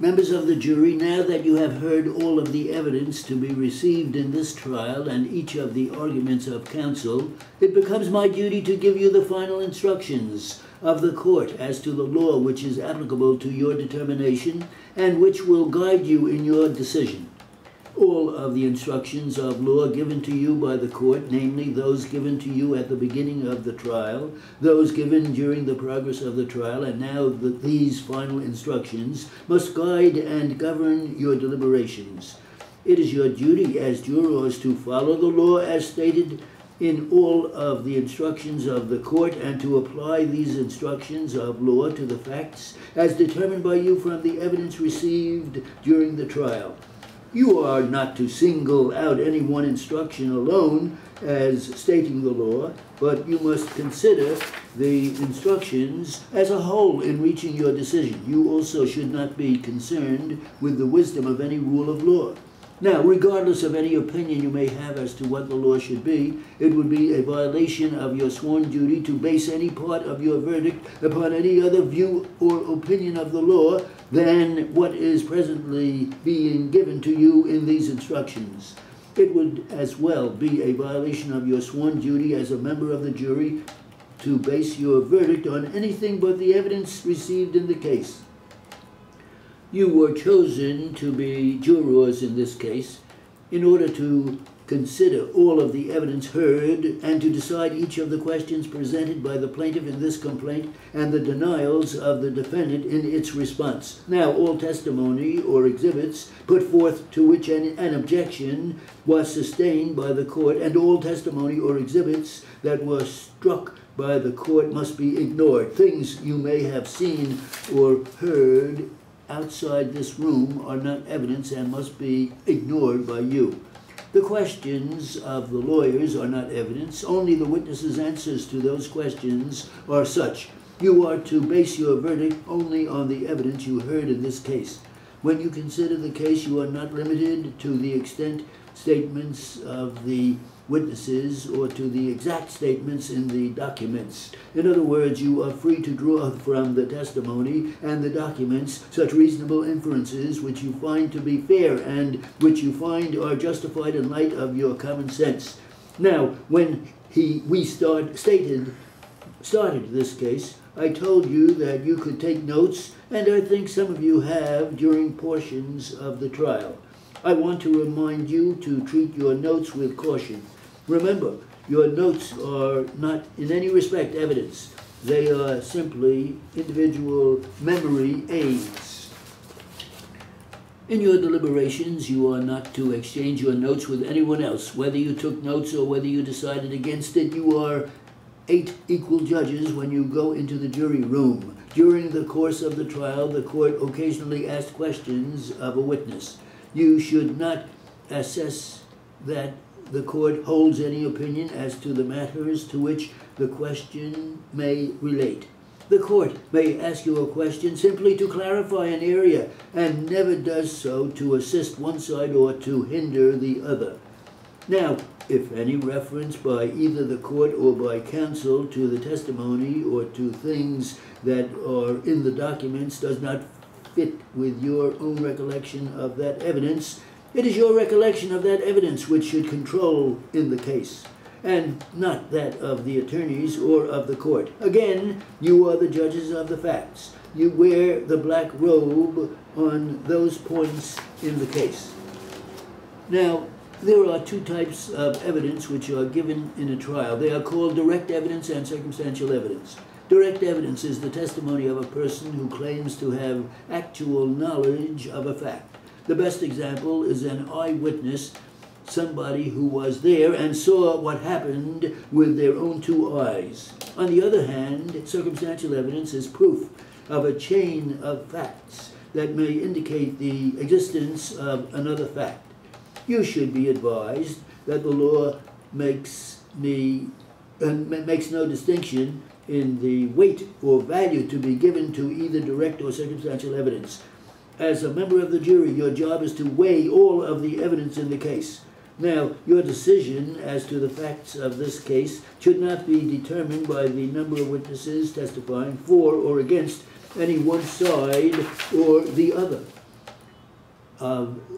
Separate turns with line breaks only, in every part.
Members of the jury, now that you have heard all of the evidence to be received in this trial and each of the arguments of counsel, it becomes my duty to give you the final instructions of the court as to the law which is applicable to your determination and which will guide you in your decision. All of the instructions of law given to you by the court, namely those given to you at the beginning of the trial, those given during the progress of the trial, and now these final instructions, must guide and govern your deliberations. It is your duty as jurors to follow the law as stated in all of the instructions of the court and to apply these instructions of law to the facts as determined by you from the evidence received during the trial. You are not to single out any one instruction alone as stating the law, but you must consider the instructions as a whole in reaching your decision. You also should not be concerned with the wisdom of any rule of law. Now, regardless of any opinion you may have as to what the law should be, it would be a violation of your sworn duty to base any part of your verdict upon any other view or opinion of the law than what is presently being given to you in these instructions. It would as well be a violation of your sworn duty as a member of the jury to base your verdict on anything but the evidence received in the case. You were chosen to be jurors in this case in order to consider all of the evidence heard and to decide each of the questions presented by the plaintiff in this complaint and the denials of the defendant in its response. Now, all testimony or exhibits put forth to which an objection was sustained by the court and all testimony or exhibits that were struck by the court must be ignored. Things you may have seen or heard outside this room are not evidence and must be ignored by you. The questions of the lawyers are not evidence. Only the witnesses' answers to those questions are such. You are to base your verdict only on the evidence you heard in this case. When you consider the case, you are not limited to the extent statements of the witnesses or to the exact statements in the documents. In other words, you are free to draw from the testimony and the documents such reasonable inferences which you find to be fair and which you find are justified in light of your common sense. Now, when we started this case, I told you that you could take notes, and I think some of you have during portions of the trial. I want to remind you to treat your notes with caution. Remember, your notes are not in any respect evidence. They are simply individual memory aids. In your deliberations, you are not to exchange your notes with anyone else. Whether you took notes or whether you decided against it, you are 8 equal judges when you go into the jury room. During the course of the trial, the court occasionally asked questions of a witness. You should not assess that the court holds any opinion as to the matters to which the question may relate. The court may ask you a question simply to clarify an area and never does so to assist one side or to hinder the other. Now, if any reference by either the court or by counsel to the testimony or to things that are in the documents does not fit with your own recollection of that evidence, it is your recollection of that evidence which should control in the case, and not that of the attorneys or of the court. Again, you are the judges of the facts. You wear the black robe on those points in the case. Now, there are 2 types of evidence which are given in a trial. They are called direct evidence and circumstantial evidence. Direct evidence is the testimony of a person who claims to have actual knowledge of a fact. The best example is an eyewitness, somebody who was there and saw what happened with their own 2 eyes. On the other hand, circumstantial evidence is proof of a chain of facts that may indicate the existence of another fact. You should be advised that the law makes no distinction in the weight or value to be given to either direct or circumstantial evidence. As a member of the jury, your job is to weigh all of the evidence in the case. Now, your decision as to the facts of this case should not be determined by the number of witnesses testifying for or against any one side or the other.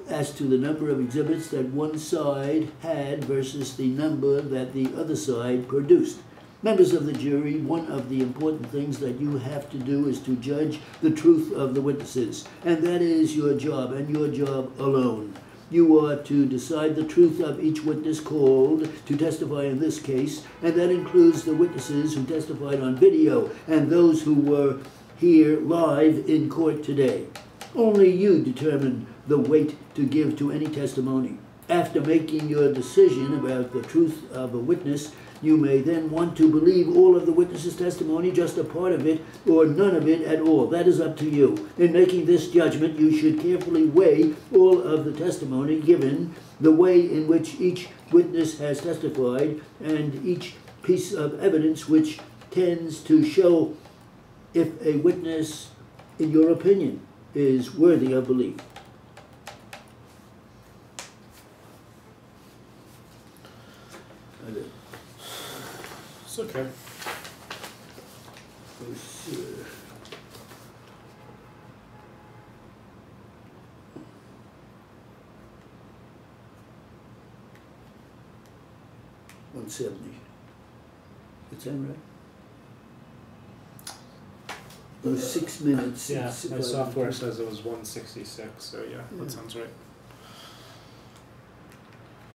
as to the number of exhibits that one side had versus the number that the other side produced. Members of the jury, one of the important things that you have to do is to judge the truth of the witnesses, and that is your job, and your job alone. You are to decide the truth of each witness called to testify in this case, and that includes the witnesses who testified on video and those who were here live in court today. Only you determine the weight to give to any testimony. After making your decision about the truth of a witness, you may then want to believe all of the witness's testimony, just a part of it, or none of it at all. That is up to you. In making this judgment, you should carefully weigh all of the testimony given, the way in which each witness has testified, and each piece of evidence which tends to show if a witness, in your opinion, is worthy of belief.
It's okay.
$170. Is that right? It was 6 minutes.
Yeah, my software says it was 166, so yeah, that sounds right.